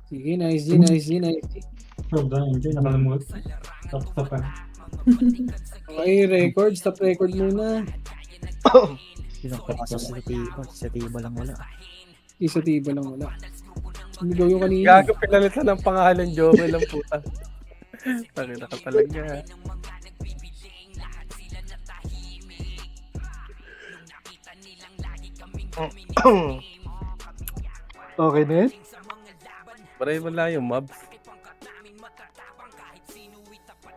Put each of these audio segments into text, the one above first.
Sige, nice G, nice G, nice G. Sobrang enjoy. Nakalimutan. Tapos. Okay, record. Stop record muna. Ilang pasok sa tiba. Sa tiba lang wala. Isa tiba lang wala. Sumigaw yung kanina. Gago, pinalitan ng pangalan Joel ang puta. Tangina ka talaga. Okay na yun? Paray mo lang yung mobs.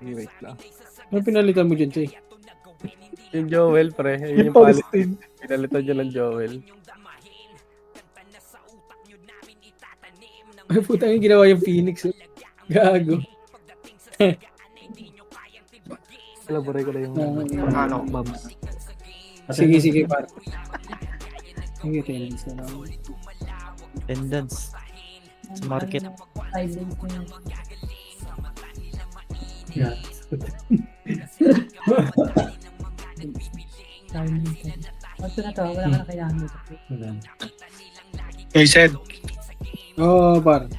Sige, wait lang. Ano pinalitan mo dyan, Chay? Yung Joel, pre. Yun yung Palestine. pinalitan niya ng Joel. Ay, puta yung ginawa yung Phoenix. Oh. Gago. Elaborate ko na yung Ano? mobs. Sige, sige, par. Sige, tennis na lang. Attendance. Sa market. Yeah. Ba't na to? Wala ka na kailangan dito. Wala. Kay said, Oo, par.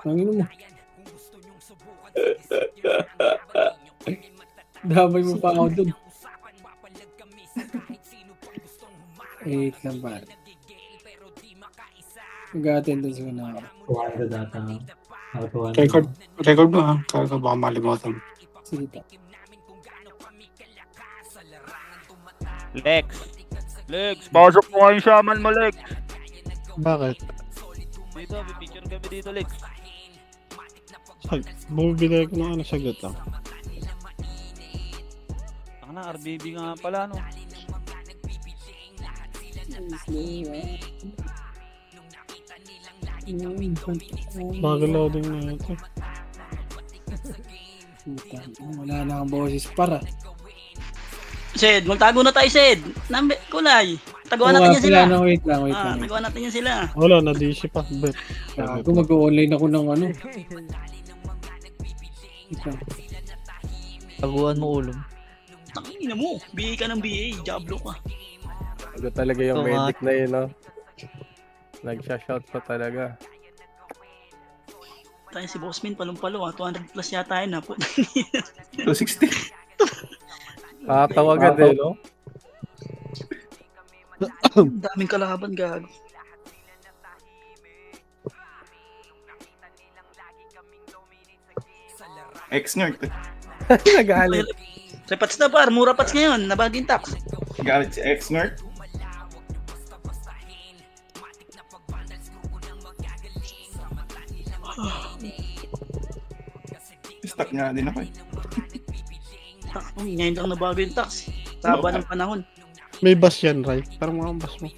Tangin mo. Damay mo pa ako dun. Wait lang, par. Mag-attendance ko na ako. 200 data. record mo ha. Kaya baka malimutan. Sige pa. Lex! Lex! Pasok mo kayo shaman mo, Lex! Bakit? Dito, may picture kami dito, Lex. Bumibigay ko ng ano, sagot lang. Ang na, RBB nga pala, no? Bago loading na ito. Puta, wala na akong boses para. Sed, magtago na tayo, Sed. Kulay. Taguan natin yan sila. Na, wait lang, wait lang. Taguan natin yan sila. Wala, na-DC pa. Bet. Gago, mag-online ako ng ano. Wait lang. Taguan mo ulong. Tangina mo. BA ka ng BA. Diablo ka. Ano talaga yung Ito nga. medic na yun, no? Nagsha-shout pa talaga. Tayo si Bossman, palong-palo. 200 plus yata yun. 260. Nakatawagan din, no? Daming kalaban, gago. Ex-nerd. Nagalit. Repats na par. Mura pats ngayon. Nabaging tax. Galit si ex-nerd. Stuck nga din ako eh. Ngayon lang nabago yung tax. Taba ng panahon. May bus yan, Ray. Parang mga bus mo.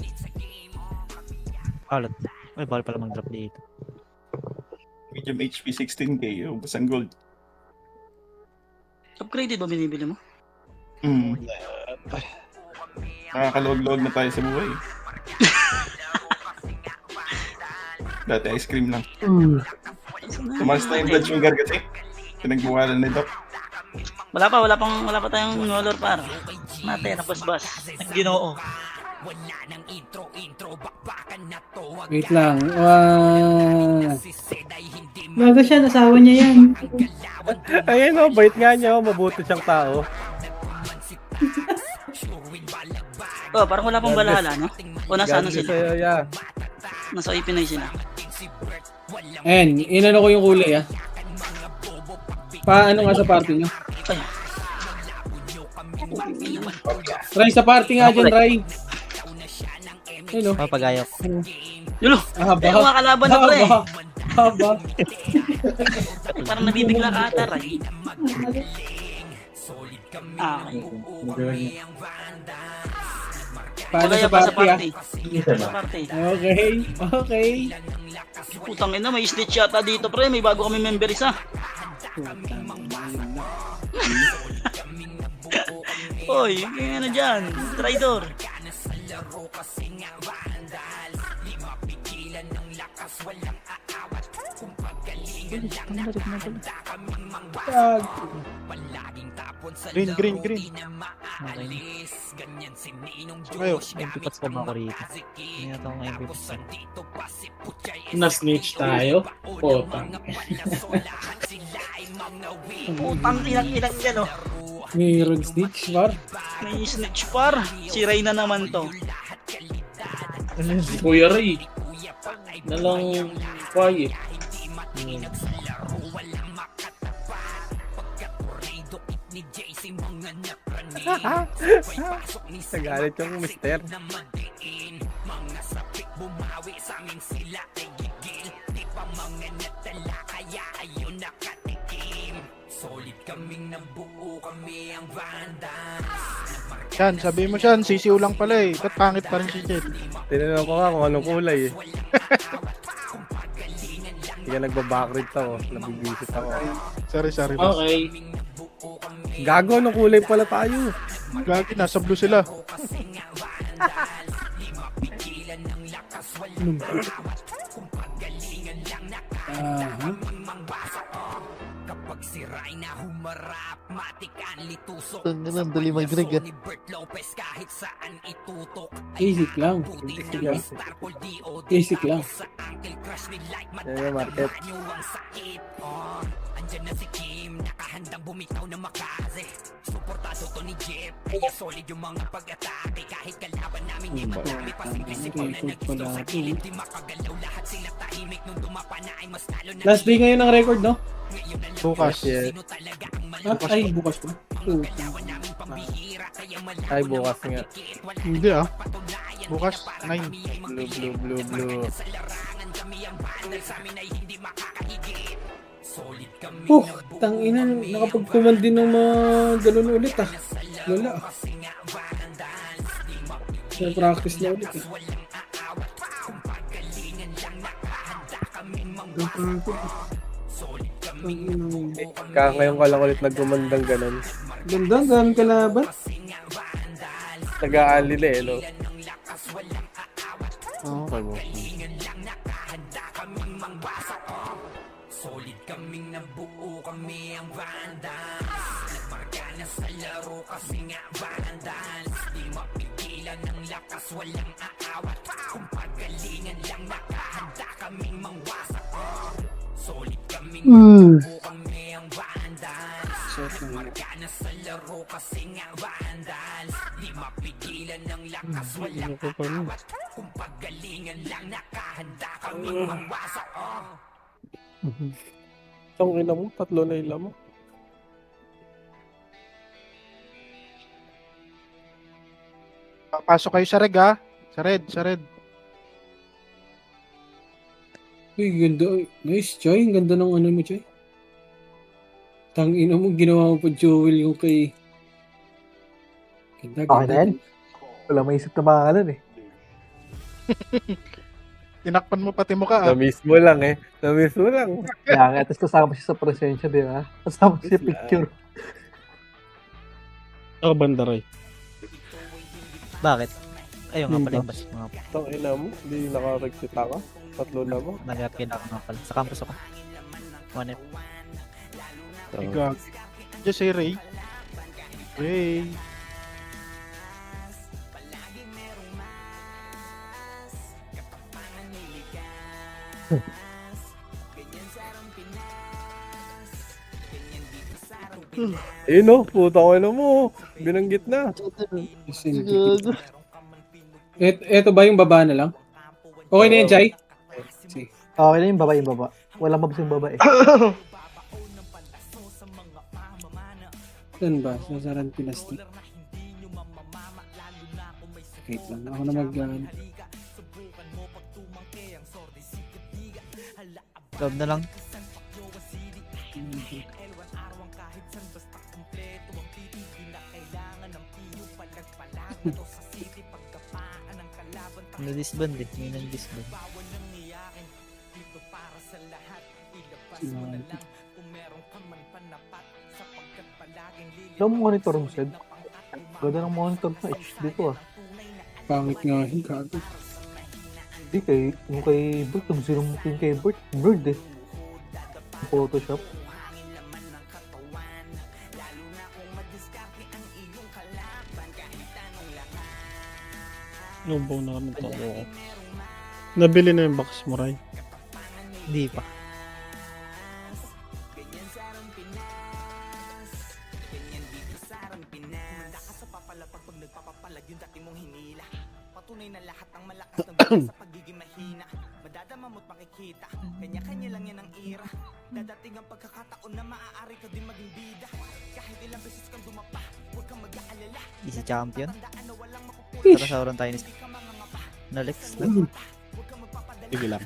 Alat. Ay, bawal pala mag-drop dito. Medium HP 16k. Ubus ang gold. Upgraded ba binibili mo? Nakakaluwag-luwag na tayo sa buhay. Dati ice cream lang. Tumalas na yung blood sugar kasi. Pinagbuwalan ni Doc. Wala pa tayong color para. Natin, napasbas. Ginoo. Wait lang. Bago siya, nasawa niya yan. Ayun, no? Bait nga niya, oh. Mabuti siyang tao. Oh, parang wala pang balahala, no? O nasa ano God bless sila? sa'yo, yeah. Nasa Ipinay sila. Ayan, inano ko yung kulay ah. Paano nga sa party nyo? Ay. Try sa party nga dyan, Ray. Ayun o. Papagayo. Yulo! Haba. Ay, mga kalaban na pre. Haba. Parang nabibigla ka ata, Ray. Ah, Paano kaya sa pa sa party ah? party. Sa party. Okay, okay. Putang ina, may snitch yata dito pre. May bago kami member isa. Hoy, yung ano dyan? Traidor. Green. Okay. Kayo. MP Pots pa ba ako rito? Hindi na ito akong MP Pots. Na-snitch tayo. Potang. Putang ilang yan oh. Mayroon snitch, par. May snitch par. Si Reyna naman to. Kuya Ray. Nalang quiet. Nagalit yung mister. Yan, sabihin mo siyan, sisiw lang pala eh. Ba't pangit pa rin si Jet? Tinanong ko nga kung anong kulay eh. Hindi ka nagbabackread ako. Nabibisit ako. Sorry, boss. Okay. Gago, anong kulay pala tayo? Gagi, nasa blue sila. Aha. Ang dali mag-drag ah. Basic lang. Basic lang. Yan yung market. Record pala ito. Last day ngayon ng record, no? Bukas. Yes. Ay, bukas pa. Ay, bukas nga. Hindi ah. Bukas, 9. Blue. Tangina, nakapagkuman din ng mga ganun ulit ah. Lala ah. Na-practice na ulit ah. Kaya ngayon ka lang ulit nagkumandang ganun. Ganda, ang daming kalaban. Nag-aalila eh, no? Oo, okay mo. Ano ko pa nun? Itong ina mo, 3 na ila mo. Pasok kayo sa reg ah. Sa red. Uy, ganda. Nice, Choy. Ang ganda ng ano mo, Choy. Tangina mo, ginawa mo pa Joel yung kay... Ganda, Okay na yan? Wala maisip na pangalan eh. Tinakpan mo pati mukha ah. Na-miss mo lang eh. Na-miss mo lang. Kaya nga, tapos kasama siya sa presensya, di ba? Kasama siya picture. Ako bandaray. Bakit? Ayun nga pala yung bas mga Itong ina mo, hindi nakaregsita ka. 3 na mo. nag-upgrade ako nga pala. Sa campus ako. 1F. Ikaw. Diyan si Ray. Ray. Eh no, puta ko na mo. Binanggit na. Eto ba yung baba na lang? Okay na yan, Jai? Sige. Okay na yung baba. Wala mabas yung baba eh. Saan ba? Sa Saran Pinastik. Wait lang. Ako na mag... Love na lang. Na-disband eh. May nang-disband. Alam mo monitor mo, Sed? Ganda ng monitor na HD to ah. Pangit nga yun, kago. Hindi yung kay Bert, yung zero mo yung kay Bert, Bird eh. Photoshop. Lubaw na kami tayo. Nabili na yung box mo, Ray. Hindi pa. Easy champion. Tara sauran tayo ni Alex. Sige lang.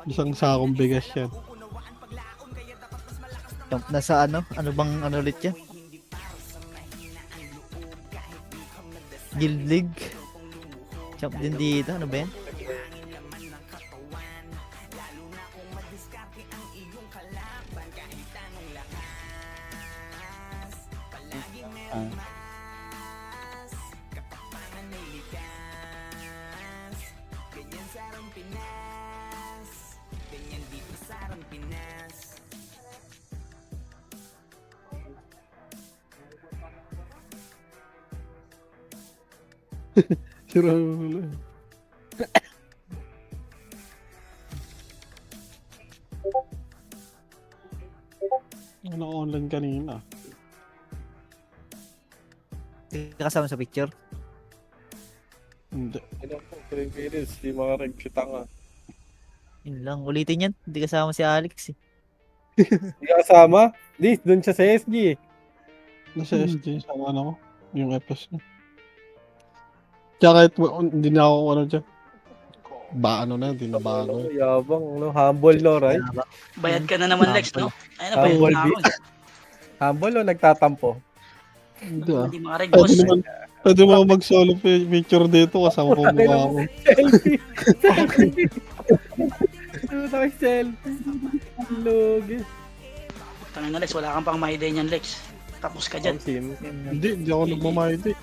Isang sakong bigas yan. Nasa ano? Ano bang ano ulit yan? Guild League. Champ din dito. Ano ba yan? Sira mo. Ano online kanina? Hindi ka kasama sa picture? Hindi. Ano po, Pilipinas, di makaregkita nga. Yun lang, ulitin yan. Hindi kasama si Alex eh. Hindi ka kasama? Di, dun siya sa SG eh. Nasa SD sa ano ko. Yung FS niya. Kaya kahit hindi na ako ano dyan. Ba ano na, hindi na bago. Yabang, no? Humble, no, right? Bayad ka na naman, Lex, no? Ayun na, bayad Humble na ako. Humble o nagtatampo? Hindi ah. Hindi makareg, Pwede boss. naman, pwede mo mag-solo picture dito kasama ko mukha ako. Selfie! Selfie! Ano tayo selfie? Logi. Tangin na, Lex, wala kang pang mahiday niyan, Lex. Tapos ka dyan. Hindi ako nagmamayad eh.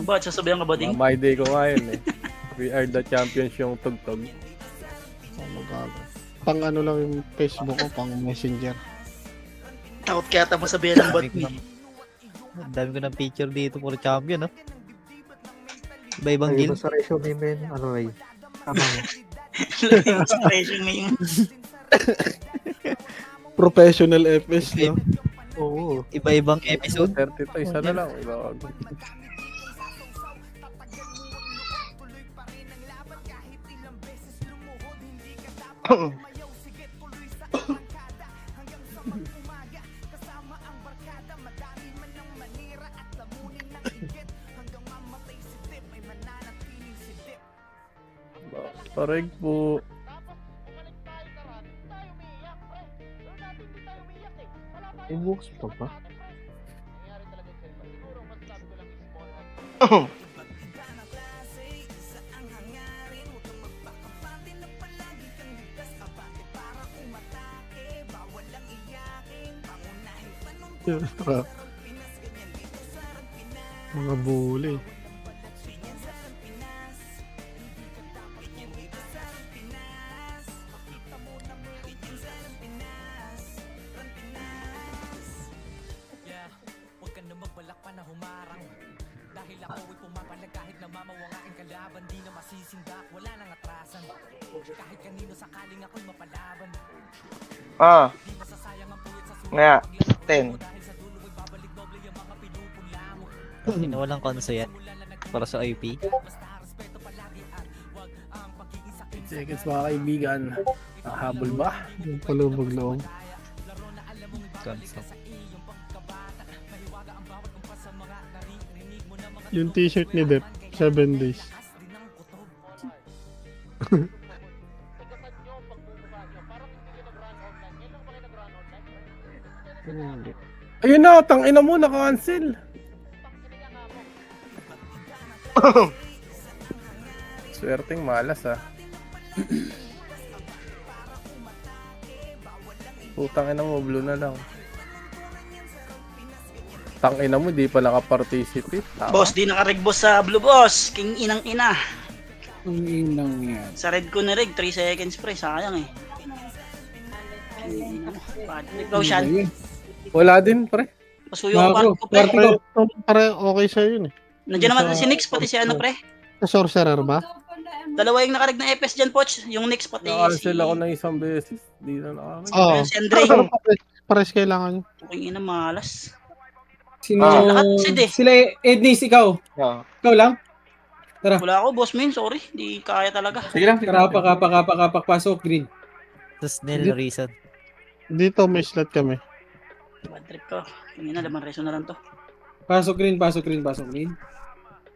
Bakit sasabihan ka ba, Ding? My day ko ngayon eh. We are the champions yung tugtog. Ano gago. Pang ano lang yung Facebook ko, pang messenger. Takot kaya tapos sabihan ng bot me. Ang dami ko ng picture dito for champion, no? Iba-ibang Ay, guild. basta resume men, ano Ray? Tama mo. Mas resume yung... Professional FS, no? Oo. Iba-ibang episode. 32, isa na lang. Iba. Pareg po. May books pa ba? Mga bully. Ah. Nga. 10. Sino walang konso yan? Para sa IP. Seconds mga kaibigan. Habol ba? Yung palubog loob. Konso. Yung t-shirt ni Dep, 7 days. Ayun na, tangina mo, naka-cancel. Swerteng malas ah. Putang ina mo, blue na lang. Tangina mo, di pa naka-participate. Tama. Boss, di nakareg boss sa blue boss. King inang ina. Ang inang yan. Sa red ko na reg, 3 seconds pre, sayang eh. Ikaw, Sean. Ayun. Wala din, pre. Pasuyo ang Macro, party ko, pre. party ko. Pare, okay sa'yo yun eh. Nandiyan naman si Nix, pati si ano, pre. Sa sorcerer ba? Dalawa yung nakarag na FS dyan, Poch. Yung Nix, pati Nakacancel ako ng isang beses. Di na nakakamit. Oo. si Andre. Pares kailangan. Yung ina, malas. Sino? Lahat sid eh. Sila Ednis, ikaw. Yeah. Ikaw lang? Wala ako, boss min. Sorry. Di kaya talaga. Sige lang. Sige lang. Kapak, pasok, green. Tapos nil reason. Dito may slot kami. Bad trip ko. Yung ina, laman reso na lang to. Pasok green.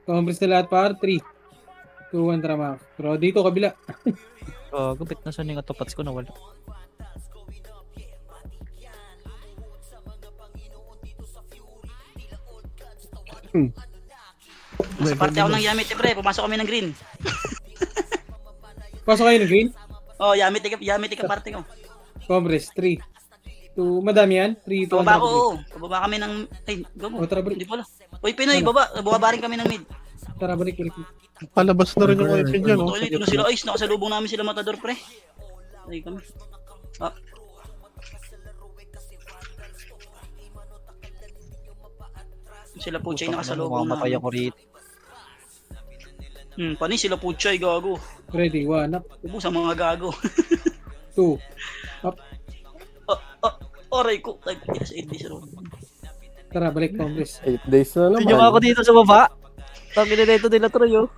Compress na lahat par, 3, 2, 1, trama. Pero dito, kabila. Oh, gupit na sa yung atopats ko na wala. Sa parte ako ng Yamete, pre. Pumasok kami ng green. Pasok kayo ng green. Oh, Yamete ka parte ko. Compress, 3, 2, madami yan. 3, 2, 1, Pababa ko, trama. oo. Pababa kami ng... Ay, gago. O, tara, balik. Hindi pala. Uy, Pinoy, baba. Bumaba rin kami ng mid. Tara, balik. Palabas na rin yung IP dyan, no? Ito na sila, Ice. Nakasalubong namin sila Matador, pre. Ay, kami. Ah. Sila Puchay nakasalubong Mamamatay namin. ako rito. Pani sila Puchay, gago. Ready, 1, up, Ubo sa mga gago. 2. Aray ko. Ay, sa 8 days road. Tara, balik, compress. 8 days na naman. Sinyo ako dito sa baba. Tangin na dito nila Troy, oh.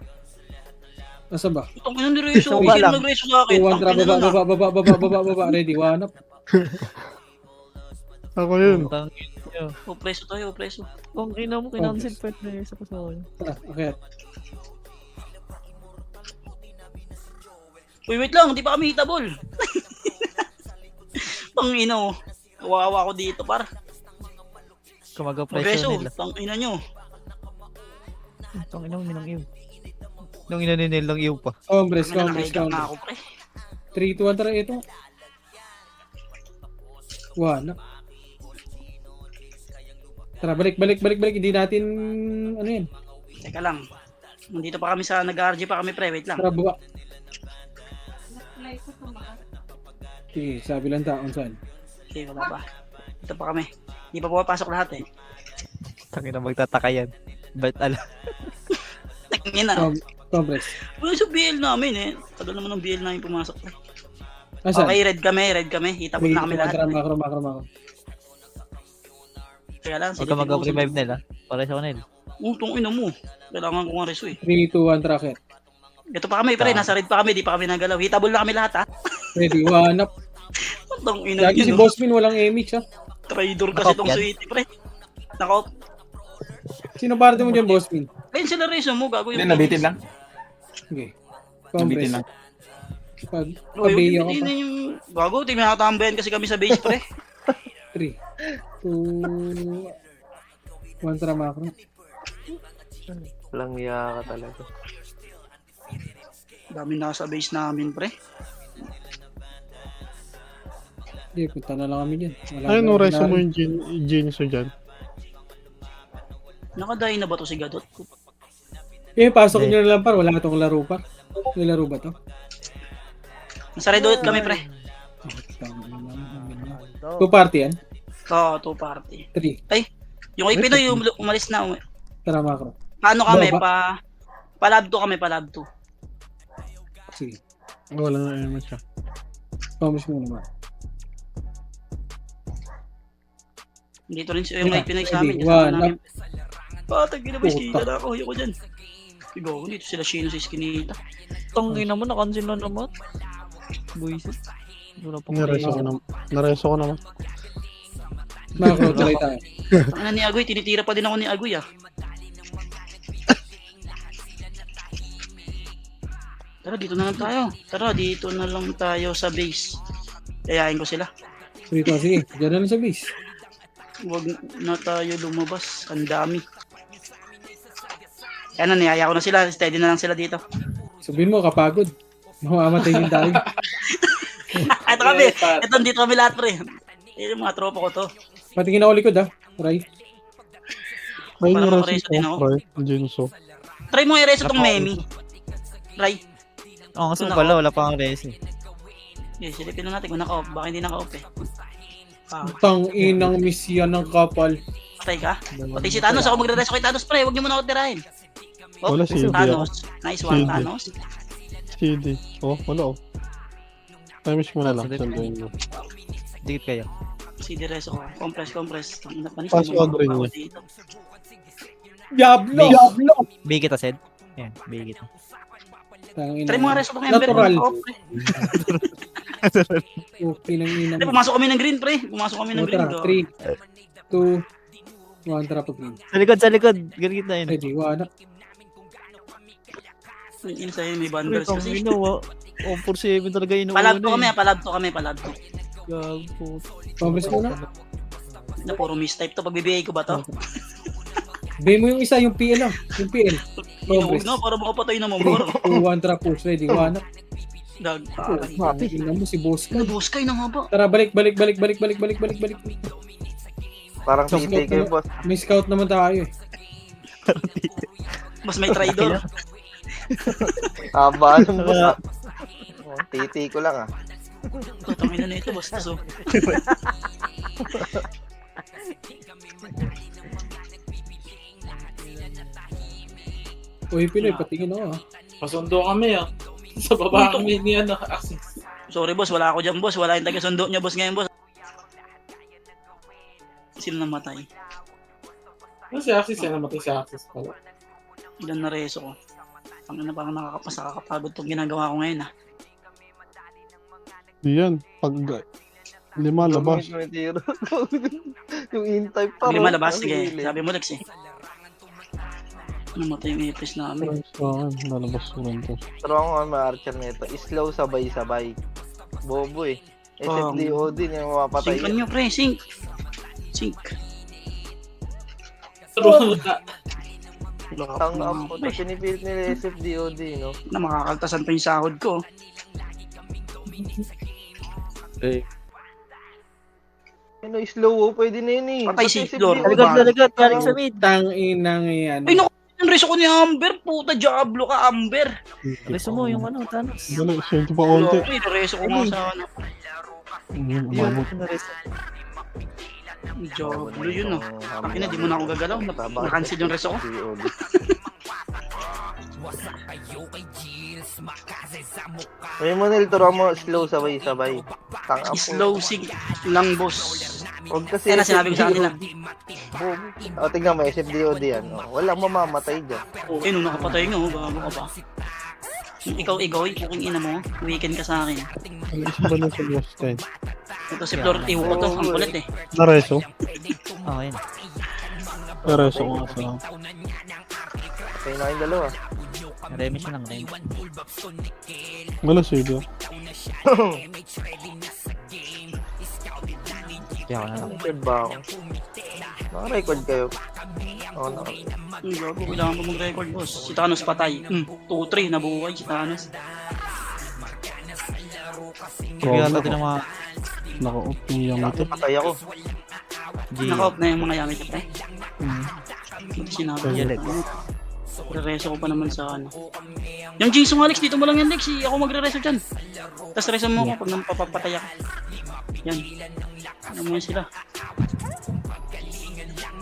Nasaan ba? Itong ina ni Rezo. Baba Sino lang. nag-rezo sa akin? 2, 1, Ang trama, pinano na. baba. Ready, 1, up. Ako yun. Tangin nyo. O, preso tayo, preso. Kung ina mo, kinancel part na yung isa pa sa akin. Tara, okay. Uy, wait lang. Hindi pa kami hitable. Pangina, oh. Kawawa ko dito, par. Kumaga Preso, presyo nila. pangina nyo. Tangin na mo, minang iyo. Nung inaninil lang iyo pa. Compress, Pangina, nakahiga na ako, pre. 3, 2, 1, tara, ito. 1, up. Tara, balik. Hindi natin, ano yan. Teka lang. Nandito pa kami sa nag-RG pa kami, pre. Wait lang. Tara, baba. Okay, sabi lang taon saan. Okay, wala pa. Dito pa kami. Hindi pa pumapasok lahat eh. Tangin na magtataka yan. Ba't ala? Tangina. Compress. Wala sa BL namin eh. Tagal naman ng BL namin pumasok, pre. Asan? Okay, red kami. Hitapon na kami lahat. Macro. Kaya lang, Huwag ka mag-revive nila. Para sa kanil. Utong ina mo. Kailangan ko nga reso eh. 3, 2, 1, tracker. Ito pa kami, pre. Nasa red pa kami. Di pa kami nagalaw. Hitable na kami lahat, ha? Ready, 1, up. Utong ina Lagi si yun, no? Bossmin, walang MH, ha? Trader kasi Nakop tong yan. sweetie, pre. Nakop. Sino parte mo dyan, Bossmin? Ayun sila reso mo. Gago yung Hindi, nabitin lang. Okay. Nabitin Compress. lang. Pabiya ko pa. yung... Gago, di makatambayan kasi kami sa base, pre. 3, 2, 1, tara, macro. Walang iya ka talaga. Dami nasa base namin, pre. Hindi, punta na lang kami dyan. Ayun, no, reso mo yung Genius dyan. Nakadayo na ba to si Gadot? Pasok nyo na lang par. Wala itong laro par. May laro ba to? Nasa red ulit kami, pre. 2 party yan? Oo, 2 party. 3. Yung kay Pinoy, umalis na. Tara, macro. Paano kami? Baba. Pa-lab 2 kami, pa-lab 2. Sige. Wala na yun siya. Promise mo naman. Dito rin yung kay Pinoy sa amin. Ready, Kasama 1, namin. up. Patag na ba skinita na ako? Ayoko dyan. Sigaw, dito sila Shino sa skinita. Tangin naman, nakancel na naman. Buisit. Wala pang Nareso ko naman. Macro, try tayo. Ang ni Agoy, tinitira pa din ako ni Agoy, ah. Tara, dito na lang tayo sa base. Kayain ko sila. Sige, sige. Diyan na lang sa base. Huwag na tayo lumabas. Ang dami. Kaya na, niyaya ko na sila. Steady na lang sila dito. Sabihin mo, kapagod. Mamamatay din tayo. Ito kami. Ito, dito kami lahat, pre. Yung mga tropa ko to. Patingin ako likod, ha? Try. Ayun, Parang yung makareso reso din ko. ako. Genius. Try mo i-reso tong Memi. Try. Oo, kasi pala, wala pa ang res eh. Okay, silipin lang natin kung naka-off. Baka hindi naka-off eh. Tang inang miss yan ng kapal. Patay ka? Patay si Thanos. Ako magre-reso kay Thanos, pre. Huwag niyo muna ako tirahin. Oh, Wala CD Thanos. Nice one, CD. Thanos. CD. Oh, wala oh. Times mo na lang. Sanduin mo. Dikit kayo. CD reso ko. Compress. Ang panis. Password rin niya. Dito. Diablo! Bigit kita, Sed. Yan, bigit. Tang ina. Try mo nga reso ng Ember. Natural. Oh, pre. Okay ng inang. Hindi, pumasok kami ng green, pre. Pumasok kami ng green. Tara, 3, 2, 1, tara pag green. Sa likod. Ganit na yun. Ready, one up. Yung sa'yo may bundles kasi. Ino, 4-7 talaga yun. Palab to kami. Gago. Congress muna. Na puro mistype to. Pagbibigay ko ba to? Bay mo yung isa, yung PL lang. Yung PL. Inuwag Congress. na, para makapatay na 3, mamoro. 2, 1, tara push. Ready, one up. Dag. Tingnan mo si boss ka. Nabus kayo na nga ba? Tara, balik. Parang PT kayo, boss. May scout naman tayo eh. Mas may traidor. Haba ng boss, ah. Oh, TT ko lang, ah. Tangina na ito, basta so. Uy, Pinoy, patingin ako ah. Pasundo kami ah. Sa baba kami ni Axis. Sorry boss, wala ako dyan boss. Wala yung taga-sundo niya boss ngayon boss. Sino namatay? Ano si Axis yan? Namatay si Axis pala. Ilan na reso ko? Parang nakakapagod itong ginagawa ko ngayon ah. Yan. Pag 5 labas. Yung in-type pa. Lima labas, sige. Sabi mo Lex eh. Namatay yung ipis namin. Lalabas ko rin to. Pero ako nga ma-archer nito. Slow sabay-sabay. Bobo eh. SFDO din yung mapapatay. Sync nyo pre, sync. Tang na po. Pinipilit nila SFDOD, no? Na makakaltasan pa yung sahod ko. Ano, slow oh. Pwede na yun eh. Patay si Flor. Lagat, galing sa mid. Tang inang yan. Ay naku, yung reso ko ni Amber. Puta, Diablo ka Amber. Reso mo yung ano, Thanos. Dali, sento pa konti. Ay, reso ko nga sa ano. Yun, umabot. Diablo yun ah. Akin na, di mo na ako gagalaw. Na-cancel yung reso ko. May Monel, turo mo slow sabay-sabay. Tang apo. Slow sync lang boss. Huwag kasi Kaya na sinabi ko sa kanila. O, tignan mo, SFDOD yan. O, walang mamamatay dyan. Eh, nung nakapatay nga, gago ka ba? Ikaw, puking ina mo. Weekend ka sa akin. Ano isa ba na sa last time? Ito si Flor, iwo ko to. Ang kulit eh. Nareso? Oh, yun. Nareso ko nga sa... Kaya na yung dalawa. Remi siya lang, Remi. Wala CD. Kaya ako na lang. Record ba ako? Naka-record kayo? Oo, naka-record. Gago, kailangan pa mag-record boss. Si Thanos patay. 2-3, nabuhay si Thanos. Hindi yata din ang mga Naka-off yung Yamato. Patay ako. G. Naka-off na yung mga yamit pre. Hindi sinabi. Violet. Re-reso ko pa naman sa ano. Yung Jisung Alex, dito mo lang yan Lex. Ako magre-reso dyan. Tapos reso mo ako pag napapatay ako. Yan. Ano mo yan sila?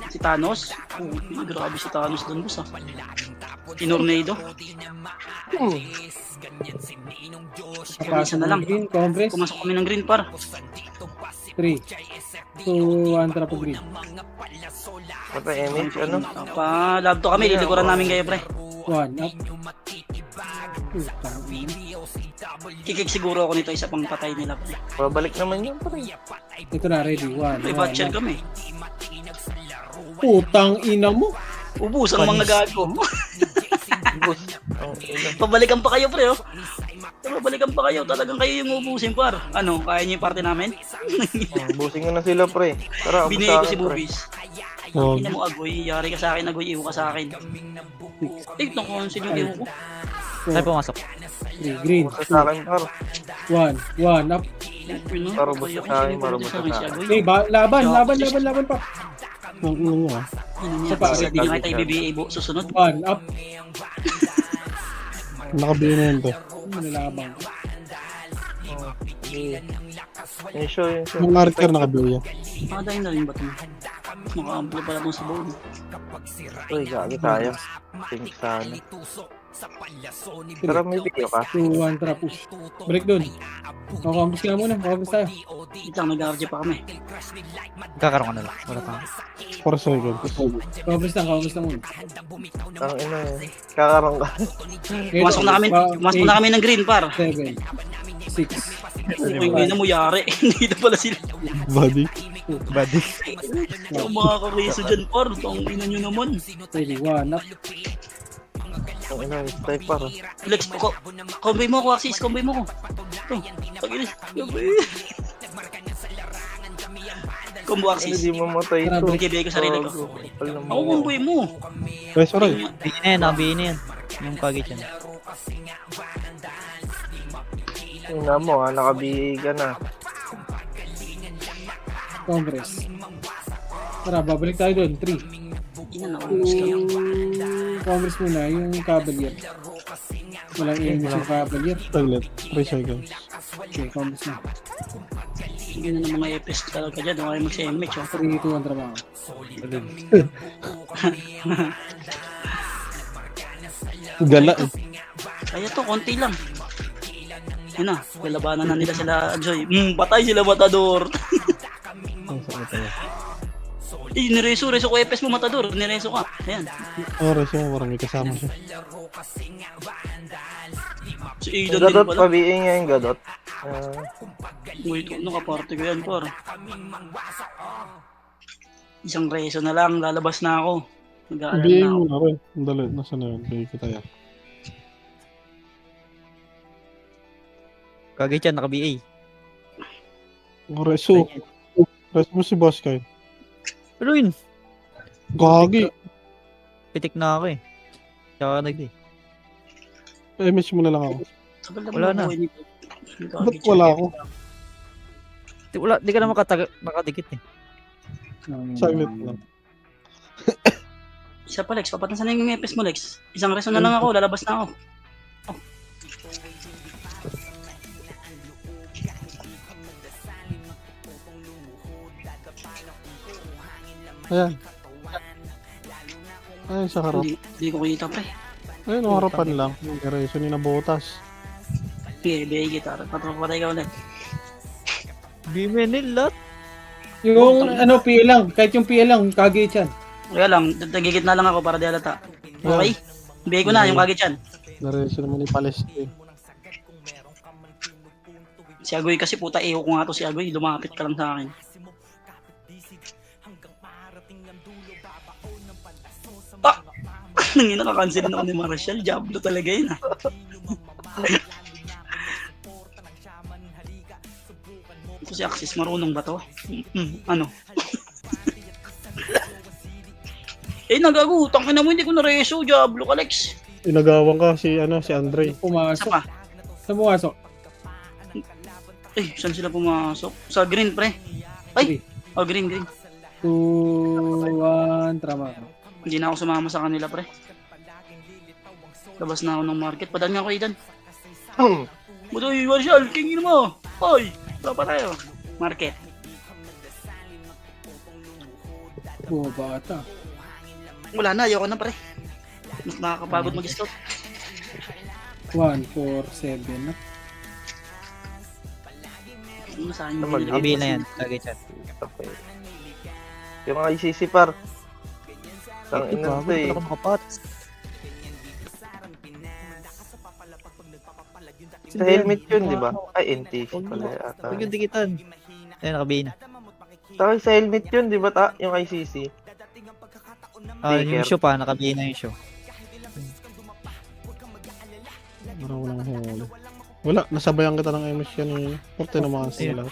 Si Thanos? Grabe si Thanos dun boss ah. Tinornado. Isa na lang. Green, Congress. Pumasok kami ng green par. 3, 2, 1, tara pag green. Ito, image, ano? Pa-love to kami. Lilikuran namin kayo pre. 1 up. Tang ina. Kikik siguro ako nito. Isa pang patay nila pre. Babalik naman yun, pare. Ito na, ready. 1. May batcher kami. Putang ina mo. Ubus ang mga gago. Bus. Pabalikan pa kayo pre oh. Pabalikan pa kayo. Talagang kayo yung ubusin par. Ano, kaya niyo yung party namin? Busing na sila, pre. Tara, Binigay ko si Bubis. Oh, Hindi mo Agoy. Yari ka sa akin Agoy. Iho ka sa akin. Eh, nakonsin yung iho ko. Ay, pumasok. 3, green. Busa sa akin, paro. 1 up. Para busa sa akin, para busa sa akin. Okay, laban pa. ang ino mo ah. Sa pare, hindi nga tayo BBA susunod. 1 up. Nakabili na yun to. Nalabang. Yung show, yung show. Yung marker nakabuo yan. Makadayin na rin ba ito? Maka-ampli pala itong sa bawal. Uy, gagi tayo. Think sana. Pero may video ka. 2, 1, tara, push. Break doon. Kakampus ka muna. Kakampus tayo. Wait lang, nag-RJ pa kami. Kakaroon ka na lang. Wala pa. 4 seconds. Kakampus lang muna. Ang ina eh. Kakarang ka. Pumasok na kami ng green, par. 7, 6, Hindi na mo yari. Hindi na pala sila. Body. Badi. Yung mga kareso dyan, par. Ang ina nyo naman. 31, up. Ang ina, strike par. Lex, convoy mo ako, Axis. Convoy mo ko. Ito. Pag-ilis. Combo Axis. Hindi mo matay ito. Bigay ko sarili ko. Ako convoy mo. Reso rin. Bihin na yan, nakabihin na yan. Yung kagit yan. Tingnan mo ha, naka-BA ka na. Congress. Tara, babalik tayo doon. 3, Ina na, ubus ka lang. 2, Congress muna. Yung Cavalier. Walang aim yung Cavalier. Saglit. 3 seconds. Okay, Congress na. Hindi na ng mga EPS talaga dyan. Huwag kayo mag-CMH. 3, 2, 1, trabaho. Gala eh. Kaya to, konti lang. Yun na, labanan na nila sila Joy. Patay sila Matador. Nireso ko EPS mo Matador. Nireso ka. Ayan. Oh, reso mo. Parang may kasama siya. Si Aidan din Gadot, pala. pa-BA nga yung gadot. Wait, nakaparte ko yan, par. Isang reso na lang, lalabas na ako. Nag-aaral BA na ako. mo na rin. Dali. Nasaan na yun? BA ko tayo. Kagit yan, naka-BA. Oh, reso. Reso mo si Boss Kyle. Pero yun, Gagi. pitik na ako eh. Tsaka nag-BA. MH mo na lang ako. Tagal Wala na. buhay nito. Ba't wala ako? Di ka naman nakadikit eh. Saglit lang. Isa pa, Lex. Papatansan na yung EPS mo, Lex. Isang reso na lang ako, lalabas na ako. Ayan. Ayan sa harap. Hindi ko kita, pre. Ayun, ang harapan lang. Yung reso ni Nabotas. Sige, bigay kita. Patay ka ulit. Bimenil lahat. Yung ano, PL lang. Kahit yung PL lang, kagit yan. Kaya lang, nagigit na lang ako para di halata. Okay? Bigay ko na yung kagit yan. Nareso naman ni Palestine. Si Agoy kasi puta, ko nga to si Agoy. Lumapit ka lang sa akin. Ah! Nangina ka-cancel na ako ni Marshall. Diablo talaga yun ah. Ito si Axis, marunong ba to? Ano? Nagagutang ka na mo, hindi ko na-reso. Diablo ka, Lex. Inagawan ka si Andre. Isa Pumasok. pa. Saan pumasok? Saan sila pumasok? Sa green, pre. Ay! Oh, green. 2, 1, trabaho. Hindi na ako sumama sa kanila, pre. Labas na ako ng market. Padaan nga ako, Aidan. Butoy, Marshall, kingin mo. Hoy, pa tayo. Market. Bata. Wala na, ayoko na, pre. Mas nakakapagod mag-scout. 1, 4, 7 na. Ano sa akin yung Naman, Naka-BA na yan, kagit yan. Yung ICC par. Ang Ito, ina bago, to di eh. pala ako makapat. Sa helmet yun, di ba? Ay, NTC pala ata. Huwag yung dikitan. Ayun, naka-BA na. Saka sa helmet yun, di ba ta? Yung ICC. Yung show pa, naka-BA na yung show. Walang huli. Wala, nasabayan kita ng MS yan eh. Porte naman sila.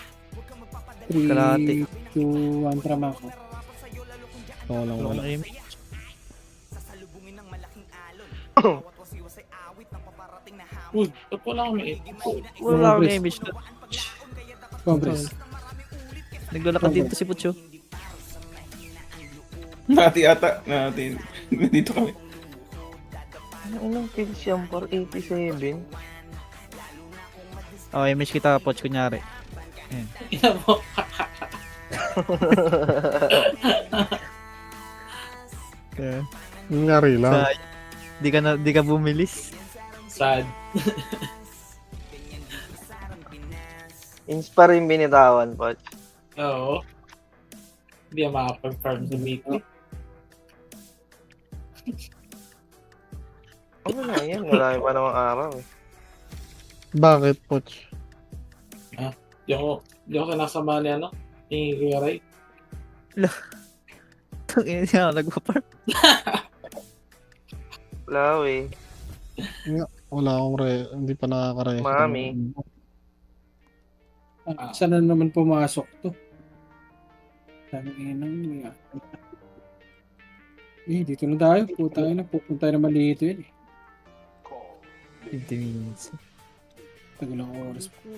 3, Kalahati. 2, 1, trabaho. Wala. Uy, ba't wala kami Wala akong image na. Congress. Naglalakad dito si Pucho. Nati ata. Dito kami. Anong kills yan par? 87? Oh, image kita, Poch, kunyari. Ina mo. Okay. Nangyari lang. Di ka bumilis. Sad. Inspire yung binitawan, Poch. Oo. Hindi ako makapag-farm sa weekly. Ano na yan? Marami pa namang araw eh. Bakit, Poch? Di ako sinasama ni ano? Ni Kuya Ray. Tangina niya ako nagpa-farm. Wala eh. Wala akong hindi pa nakakare. Mami. Saan na naman pumasok to? Tanginang nga. Dito na tayo. Pupunta naman dito yun. 50 minutes. Tagal ang oras po.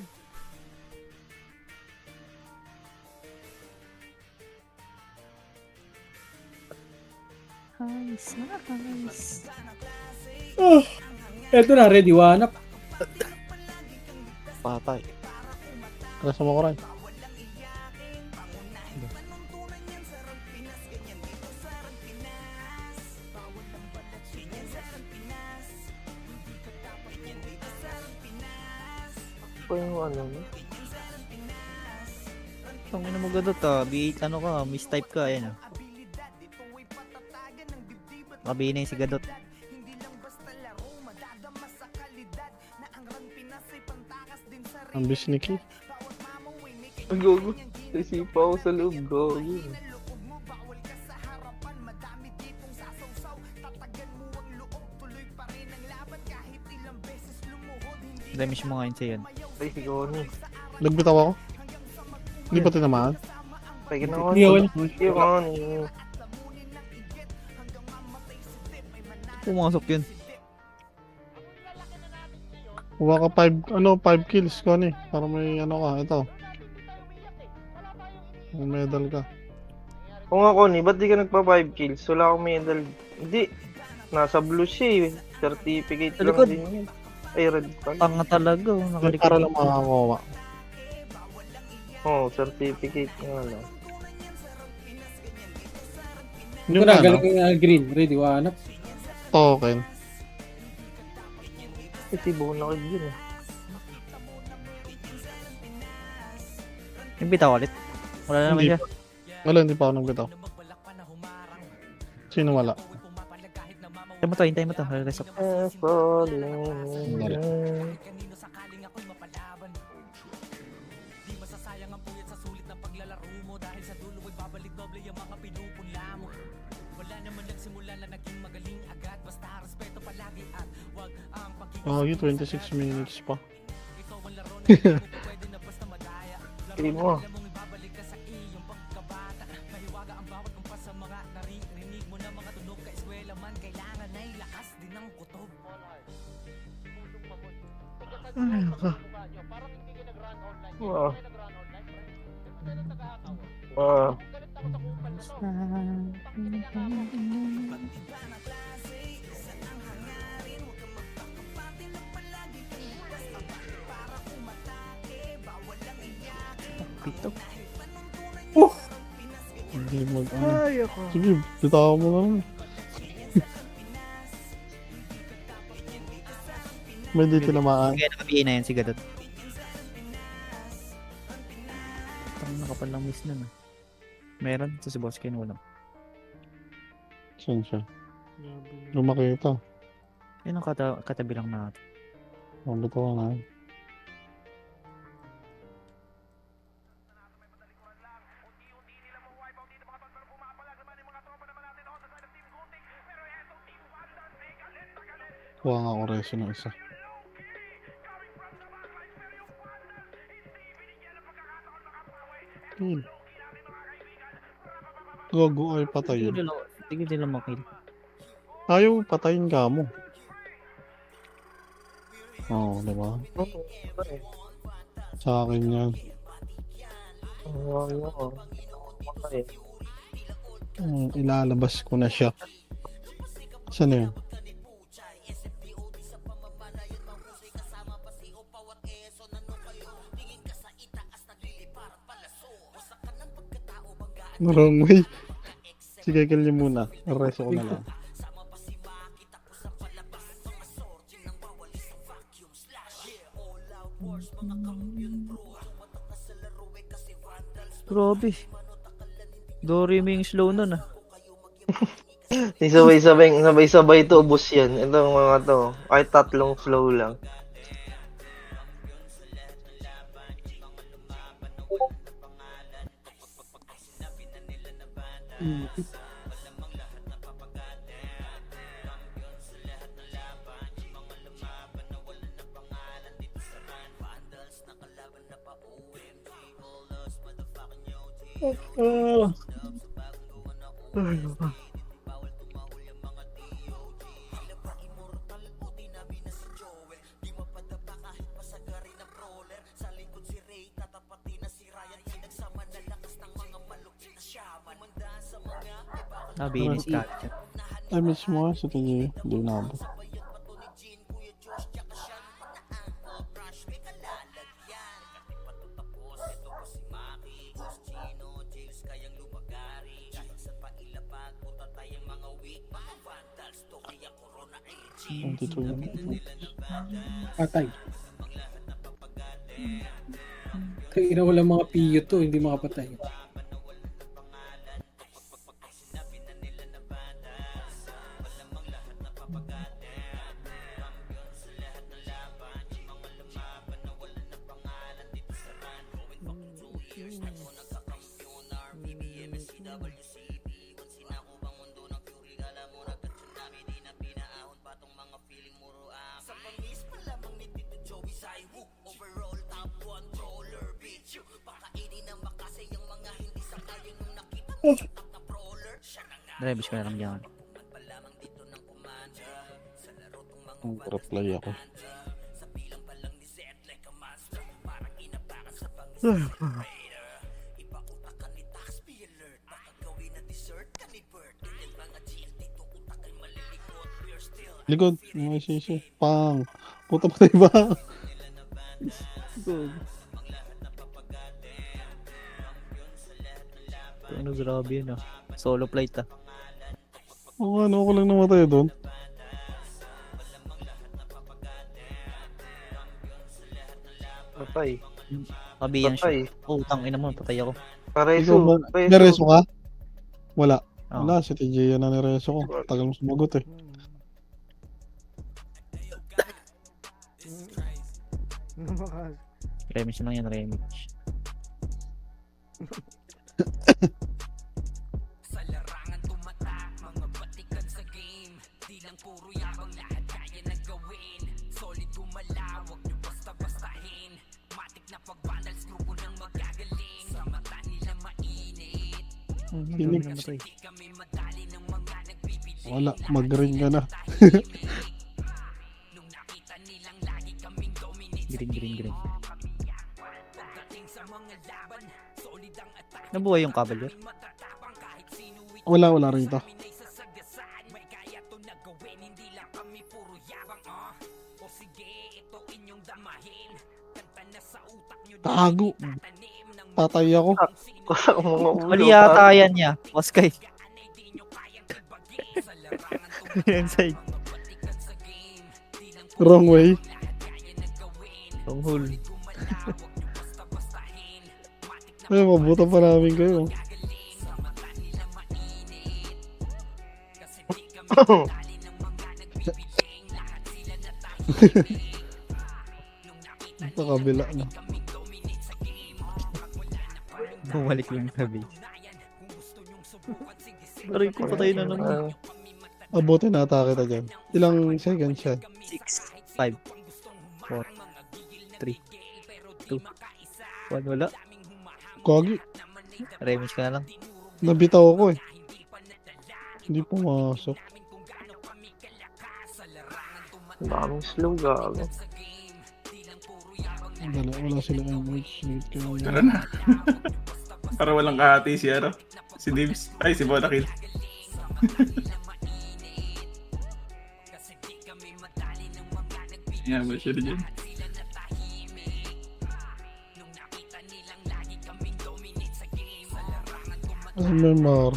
Eto na, ready, wanap. Patay. Kaya mo ko rin. Pa yung ano mo? Tangina mo gadot B8 ano ka, mistype ka, ayan ah. Makabinay si gadot. Ang bisniki. Ang gogo. Nasipa ako sa loob, gogo. Damage mo ngayon sa'yo. Ay, sigaw ni. Nagbitaw ako. Hindi pa tinamaan. Ay, ginawa Hindi ako. Ginawa ni. Pumasok yun. Kuha ka 5 kills ko ni. Para may ano ka, ito. May medal ka. Kung ako ni, ba't di ka nagpa 5 kills? Wala akong medal. Hindi. Nasa blue siya eh. Certificate Sa lang likod. din yun. Ay, red pala. Tanga talaga. Nakalikot. Para lang makakuha. Oo, certificate nga lang. Ito Yung na, ano, galing yung green. Ready, wanap. token. Kasi bunakid yun eh. Yung bitaw ulit. Wala na naman Hindi siya. Wala, hindi pa ako nagbitaw. Sino wala? Hintay mo to. Rest up. Dali. Oh, yun, 26 minutes pa. Kaya mo. Wow. Wow. Pito. Hindi Sige, bitaw mo lang. May di tinamaan. Kaya nakabihin na yan si gadot. Tang nakapal lang miss nun ah. Meron. Ito si boss Ken walang. Saan siya? Lumaki ito. Yan ang katabi lang natin. Mabitaw na. Kuha nga ako reso ng isa. Gago ay patayin. Hindi nila makill. Ayaw patayin ka mo. Oo, diba? Sa akin yan. Ilalabas ko na siya. Saan na yun? Wrong way. Sige, kill niyo muna. Reso ko na lang. Grabe. Dory slow nun ah. Sabay-sabay to ubos yan. Itong mga to. Ay, tatlong flow lang. Binis ka. Ay, miss mo nga sa tingin. Hindi na ako. Patay. Kaya wala mga piyo to, hindi makapatay. Rebis ko na lang dyan. Reply ako. Likod, mga sisi. Pang! Puta pa tayo ba? Ano grabe yun ah. Solo flight ah. Oo, ano ako lang namatay doon. Patay. Kabiyan Patay. siya. Oh, tangina mo, patay ako. Ikaw ba? Nareso ka? Wala. Oh. Wala, si TJ yan na nareso ko. Tagal mo sumagot eh. Remix lang yan, remix. Pinig. Wala, mag-ring ka na. Green. Nabuhay yung Cavalier? Wala rin ito. Tago. Patay ako. Mali yata yan niya. Waskay. Inside. Wrong way. Wrong hole. Ay, mabuta pa namin kayo. Ito kabila na. Bumalik yung tabi. Aray ko, patay na naman. Abuti na atake kita dyan. Ilang seconds siya? 6, 5, 4, 3, 2, 1, wala. Kagi. Remix ka na lang. Nabitaw ako eh. Hindi pumasok. Daming slow gago. Wala sila MH. Tara na. Para walang kahati si si Dibs. Ay, si Bonakil. Yan, ba siya dyan? MMR.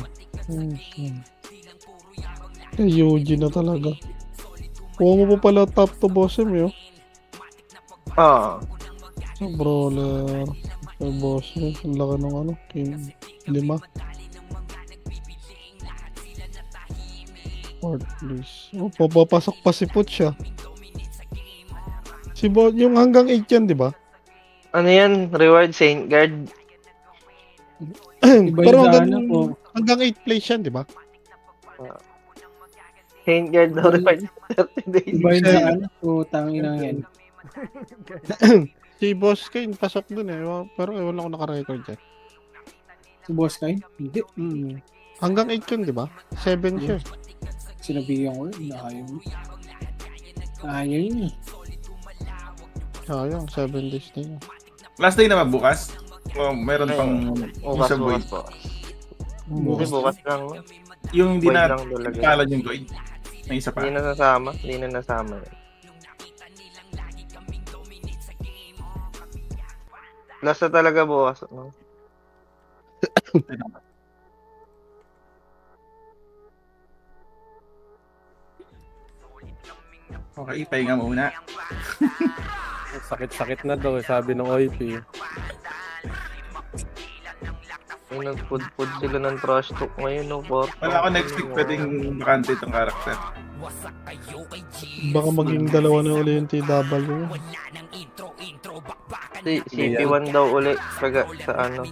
Kay Yuji na talaga. Kuha mo pa pala top to bossem yun. Ah, Sa brawler. Kay bossem. Ang laki ng ano. King 5. Fourth place. Oh, papapasok pa si Put siya. Si yung hanggang 8 yan, di ba? ano yan? Reward Saint Guard. Iba Pero yung hanggang, ano po. hanggang 8 place yan, di ba? Saint Guard daw reward 30 days. Iba yung sa ano. Putang ina yan. Si Boss Kane, pasok dun eh. Pero wala ko naka-record yan. Si Boss Kine? Hindi. Hanggang 8 yun, di ba? 7 siya. Sinabihan ko yun. Ayaw. Ayaw yun eh. Sayang, 7 days na yun. Last day na ba bukas? O meron pang Bukas, isang void? bukas po. Hindi, bukas lang. No? Yung hindi Void na lang talaga. kalan yung void. May isa pa. Hindi na nasama. Hindi na nasama. Last na talaga bukas. No? Okay, pahinga muna. Sakit-sakit na daw, sabi ng OIP. Ay, nag-food sila ng trash talk ngayon. No? Wala ako next week pwedeng bakante itong karakter. Baka maging dalawa na uli yung TW. Si CP1 daw uli. Sa ano?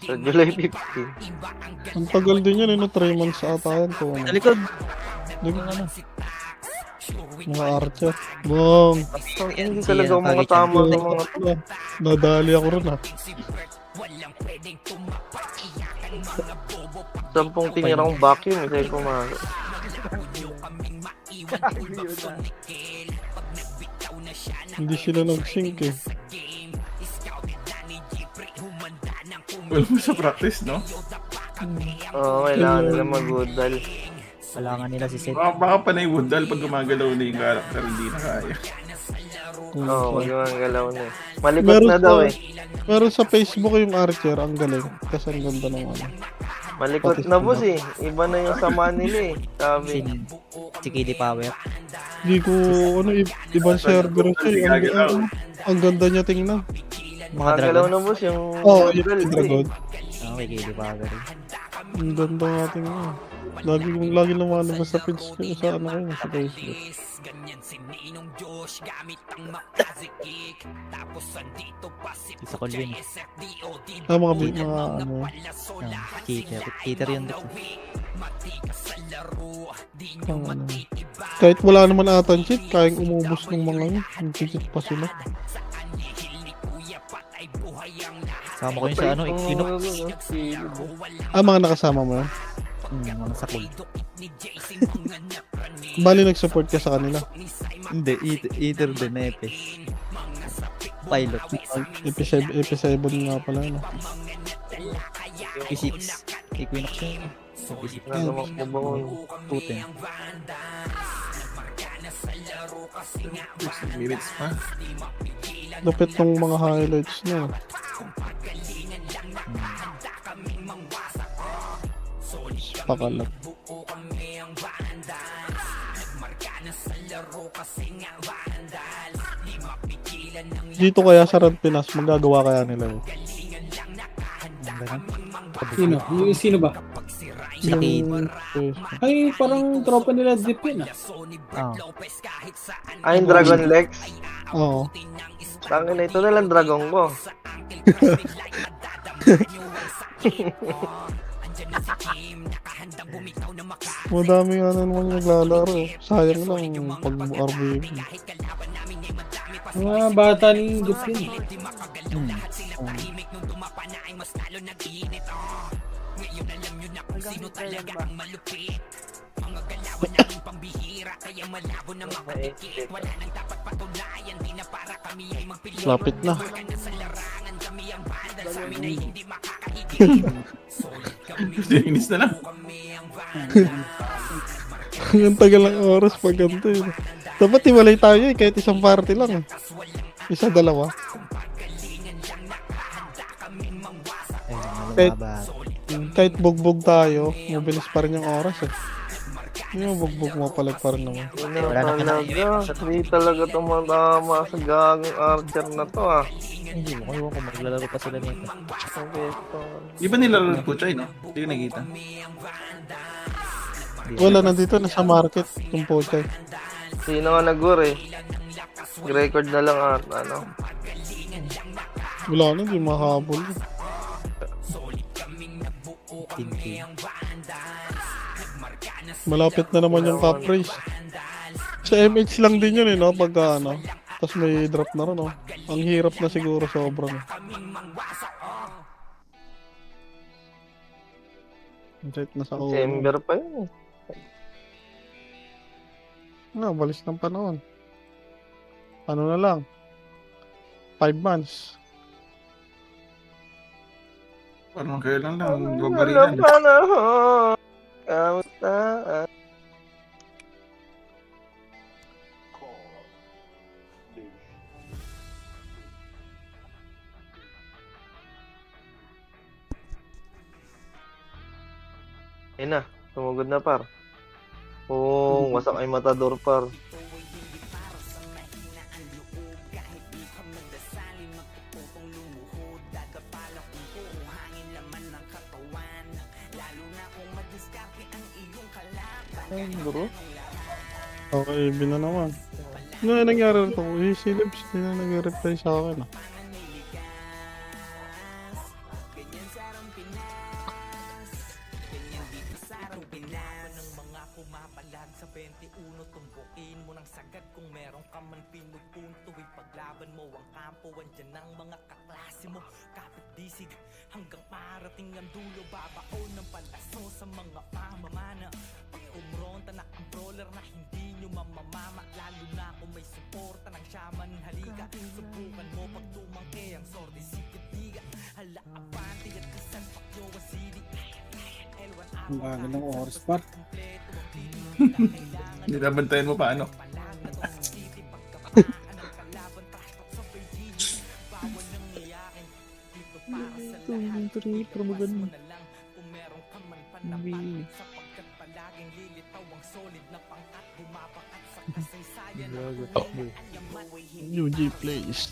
Sa July 15. Ang tagal din yan, 3 months ata yan. Kung ano. Talikod. Ano? Mga archer. Bong! Hindi talaga ako mga tama ng mga Nadali ako rin ah. 10 tinirang vacuum. Isa yung pumago. Hindi sila nag-sync eh. Wala mo sa practice, no? Oo, kailangan nila mag-woodal. Kailangan nila si Seth. Baka panay woodal pag gumagalaw na yung karakter, hindi na kaya. Oo, wag yung galaw na eh. Malikot na daw eh. Meron sa Facebook yung archer, ang galing. Kasi ang ganda ng ano. Malikot na boss eh. Iba na yung sama nila eh. Sabi. Si Kiddy Power. Hindi ko, ibang server siya eh. Ang ganda niya tingnan. Mga Magalaw dragon. na boss yung Oo, woodal, yung dragon. Okay, Kiddy Power. Ang ganda nga tingnan. Lagi lumalabas sa page ko sa ano kayo, sa Facebook. Isa ko yun. Mga ano. Cheater yun. Ano. Kahit wala naman ata cheat, kayang umubos ng mga yun. Ang cheat pa sila. Sama ko yun sa ano, Equinox. Mga nakasama mo yun? Mga sakol. Bali nag-support ka sa kanila. Hindi, either din na Epes. Pilot. EP7 nga pala. No? P6. Equinox yun. P6. Nagamak mo ba kung Putin. 6 minutes pa. Lapit ng mga highlights niya. Pakalat. Dito kaya sa Rad Pinas, magagawa kaya nila yun? Sino? Yung sino ba? Sila Kid. Ay, parang tropa nila Dip yun ah. Ay, Dragon Lex. Oo. Tangin na ito na lang dragon ko. Madami nga naman naglalaro. Sayang lang pag RB. Mga bata ni Dip yun. Lapit na. Inis na lang. Ang tagal ng oras pag ganito eh. Dapat iwalay tayo eh, kahit isang party lang eh. Isa, dalawa. Ayun, mga Kahit bugbog tayo, mabilis pa rin yung oras eh. Yung bugbog mo pala pa rin naman. Hindi Wala na talaga. Hindi talaga tumatama sa gagong archer na to ah. Hindi mo, iwan ko maglalaro pa sila nito. Okay, ito. Di ba nilalaro po Chay, no? Hindi ko nakita. Wala, nandito na sa market yung pocha. Sino nga nag-gur eh? Record na lang at ano. Wala na, hindi mahabol. Tinti. Malapit na naman yung cup race. Sa MH lang din yun eh, no? Pagka ano. Tapos may drop na rin, no? Ang hirap na siguro sobrang. Right na sa ulo. December pa yun eh. No, balis ng panahon. Ano na lang? 5 months. Parang kailan lang, Walang babarilan. panahon. Kamusta? Ayun na, tumugod na par. Wasak ay matador par. Ay, bro. Okay, bin na naman. Ano yung nangyari rito? Si Libs, hindi na nag-reply sa akin. Ah. Hanggang parating ang dulo, babaon ng palaso sa mga pamamana. Pag kumronta na ang brawler na hindi nyo mamamama, lalo na kung may suporta ng shaman, halika. Subukan mo pag tumangke ang sorte sikatiga. Hala abante at kasan pakyo wasili. Ang bagal ng oras par. Binabantayan mo pa ano? Pero maganda. UG plays.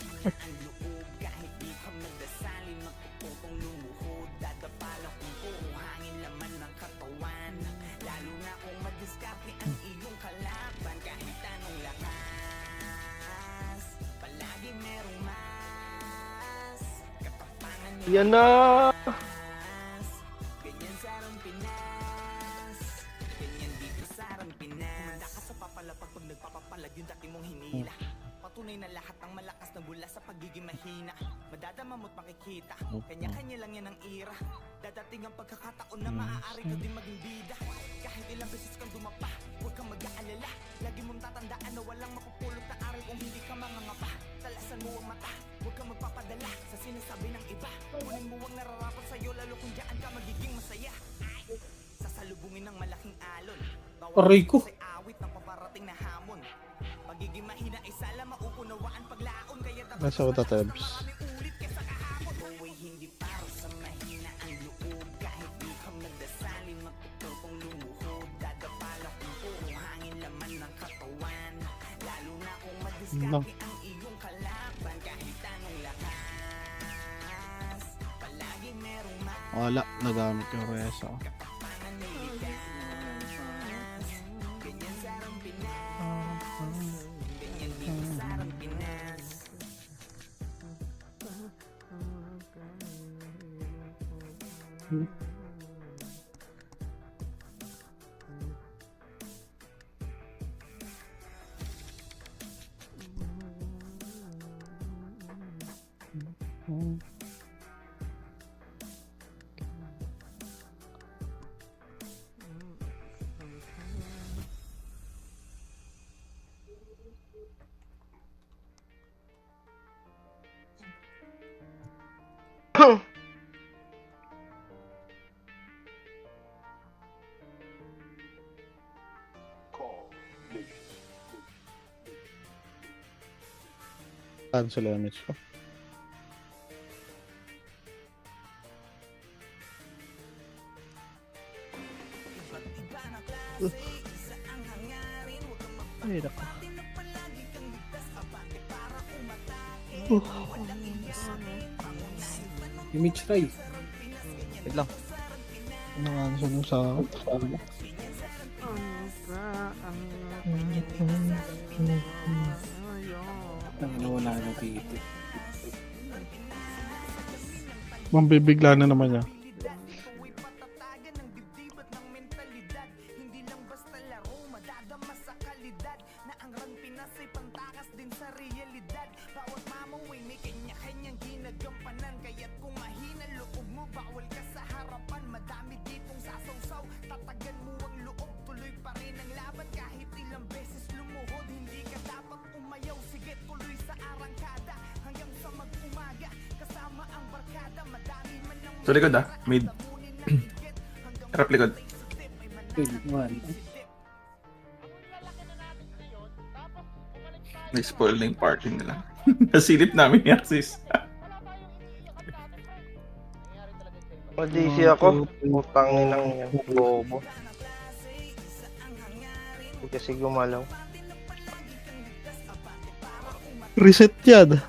Yan na! Patunay na lahat ng malakas na mula sa pagiging mahina. Madadama mo't makikita, kanya-kanya lang yan ang ira. Dadating ang pagkakataon na maaari ka din maging bida. Kahit ilang beses kang dumapa, huwag kang mag-aalala. Lagi mong tatandaan na walang makupulot na aral kung hindi ka mangangapa. Talasan mo ang mata, huwag kang magpapadala sa sinasabi ng iba. Kunin mo ang nararapat sa'yo, lalo kung diyan ka magiging masaya. Sasalubungin ng malaking alon, Aray ko. sa'y awit ng paparating na hamon. Pagiging mahina ay sala mauunawaan paglaon, kaya dapat Nasa uta tabs. ulit kesa kahapon. Buhay hindi para sa mahina ang loob, kahit di ka magdasali magtutupong lumuhod. Dadapala kung puro hangin laman ng katawan, lalo na kung madiskarte ang iyong kalaban. Kahit anong lakas, palaging merong Wala, nagamit yung reso. Cancel damage ko. Ay, naku. Image Ray. Wait lang. Ano nga siya dun sa... Ang nawala na dito. Mambibigla na naman niya. So likod mid. Harap likod. Good one. Na-spoil na yung parking nila. Nasilip namin yung axis. O-DC ako. Putang inang yan. Bobo. Hindi kasi gumalaw. Reset yan.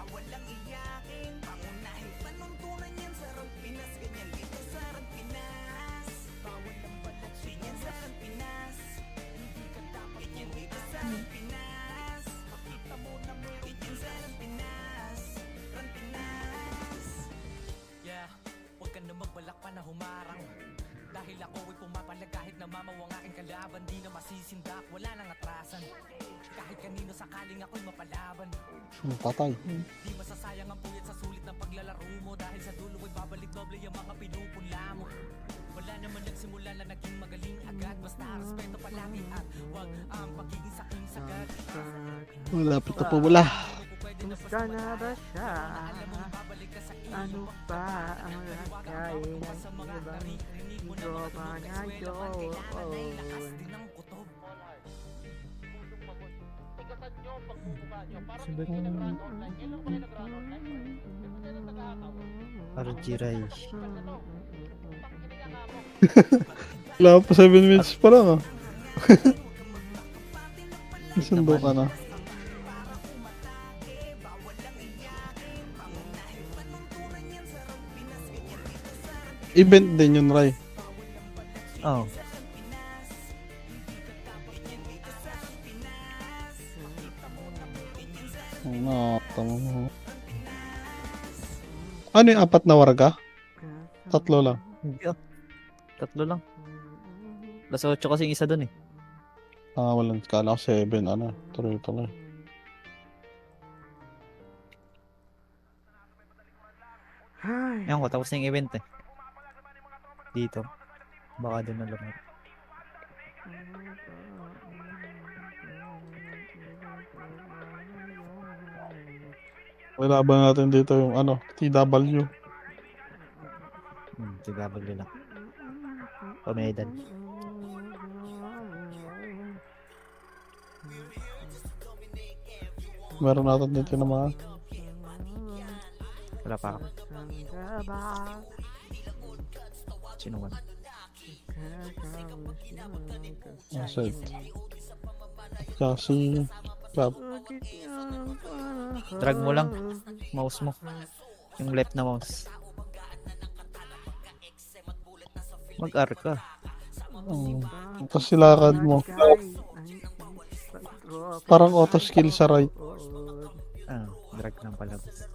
Patay. Malapit na po wala. Kumusta na ba siya? Ano ba ang lagay ng ibang iba ngayon? RG Ray. Wala pa 7 minutes pa lang Sundo ka na. Event din yun, Ray. Oh. Ano yung 4 na warga? 3 lang. Hindi 3 lang. Plus 8 kasi yung isa dun eh. Walang kala ko 7. Tuloy-tuloy. Ayan ko, tapos na yung event eh. Dito. Baka dun na lumot. Laban natin dito yung TW. TW lang. Pamedan. Meron natin dito na mga... Wala pa ako. Sino man? Asset. Kasi... Club. Drag mo lang. Mouse mo. Yung left na mouse. Mag-R ka. Tapos silakad mo. Parang auto skill sa right. Drag lang palabas.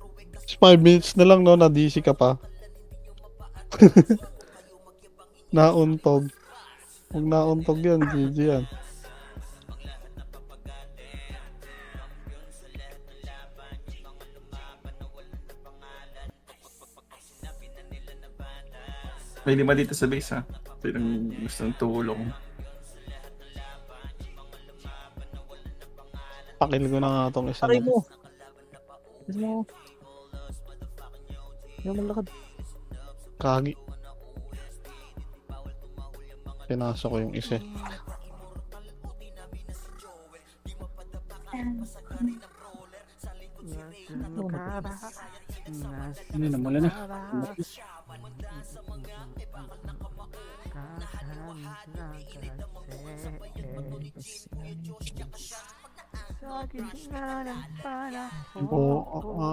5 minutes na lang, no? Na-DC ka pa. Nauntog. Huwag nauntog yan, GG yan. May 5 dito sa base Sinong gustong tulong. Pakil ko na nga itong isa Aray na. mo! Gusto mo? Yung malakad. Kagi. Pinasok ko yung isa. Ano na, mula na. Sa gitna ng panahon.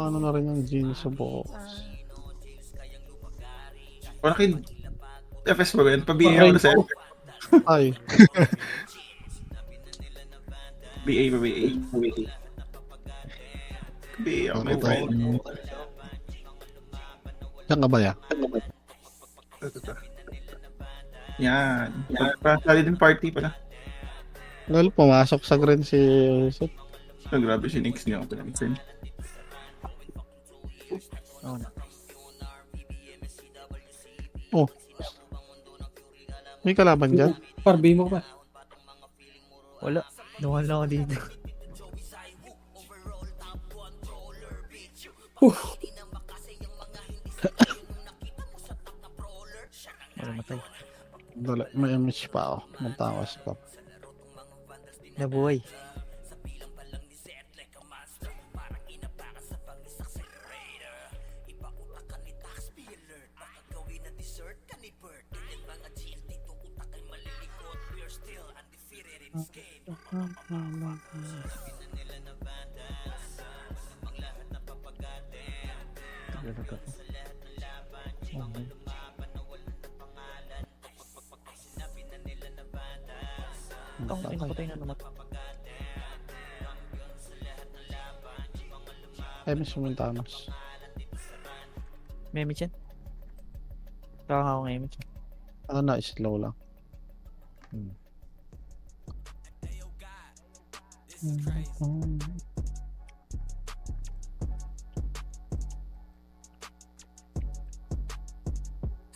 Ano na rin yung jeans sa box. Bakit? FS ba yan? Pa-BA ako na sa FS. Ay. BA pa BA. BA ako may friend. Yan ka ba ya? Yan. Sali din party pala. Lalo, pumasok sa green si Seth. Oh, grabe si Nix niya ako pinag-friend. Oh. May kalaban dyan? Parbi mo ba? Wala. Dumaan lang ako dito. Wala matay. Dala, may image pa ako. Magtawas pa. Nabuhay. Ay, napatay na naman. Ay, may sumuntanos. May image yan? Kaka ako ng image. Ano na, slow lang.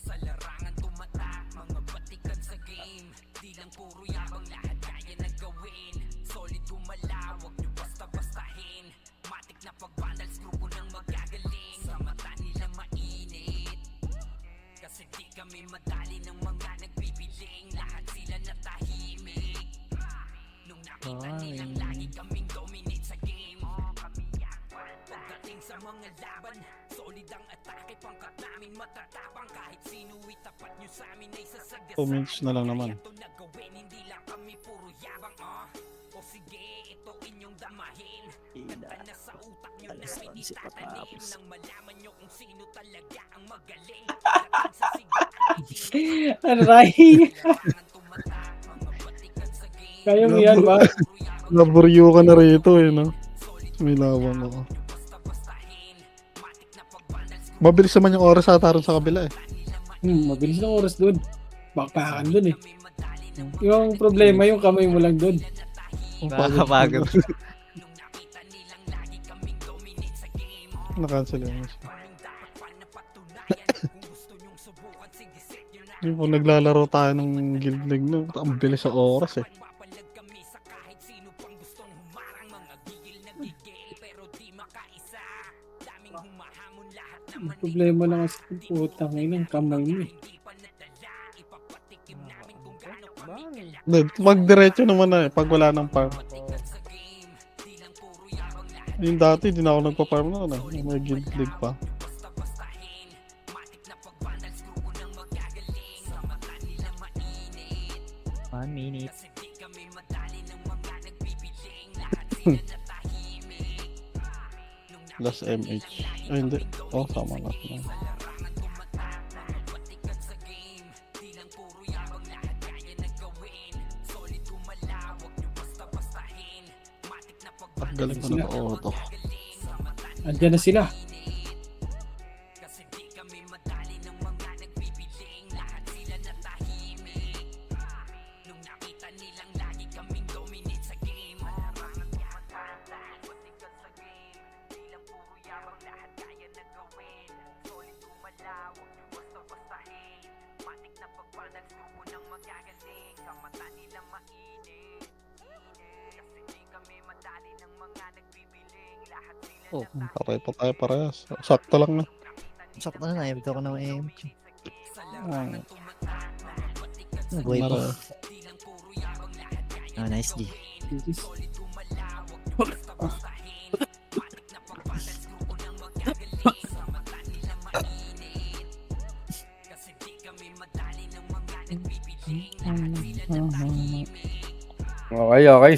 Sa larangan tumatak, mga batikan sa game. Di lang puro yabang, lahat kaya na gawin. Solid gumalaw, wag nyo basta-bastahin. Matik na pagbandals, grupo ng magagaling. Sa mata nila mainit, kasi di kami madali ng mga nagbibiling. Lahat sila natahimik, nung nakita nilang lagi kaming dominate sa game. Pagdating sa mga laban, solid ang atake. Pangkat namin matatapang, kahit sino itapat nyo sa amin ay sasagasaan. 2 minutes na lang naman. Ito na gawin, hindi lang kami puro yabang. O sige, ito inyong damahin. Kanta na sa utak nyo namin itatanim. Nang malaman nyo kung sino talaga ang magaling. Dating sa sigaan, Aray! Kaya mo yan ba? Naburyo ka na rito eh, no? Sumilawan ako. Mabilis naman yung oras ata rin sa kabila eh. Mabilis ng oras doon. Bakpakan doon eh. Yung problema, yung kamay mo lang doon. Nakakapagod. Na-cancel yun. Yung po naglalaro tayo ng Guild League na, ang bilis sa oras eh. Yung problema lang kasi putang ina ng kamay mo eh. Pag diretso naman na eh, pag wala ng farm. Yung dati, di na ako nagpa-farm na ano, may Guild League pa. One minute. Last MH. Ay, hindi. Oh, sama na. Ang galing ko na auto. Andiyan na sila. Oh, pareho pa tayo parehas. Sakto lang na. Sakto na, naibig ako ng image. Ah, Buhay pa. Oh, nice G. Okay, okay.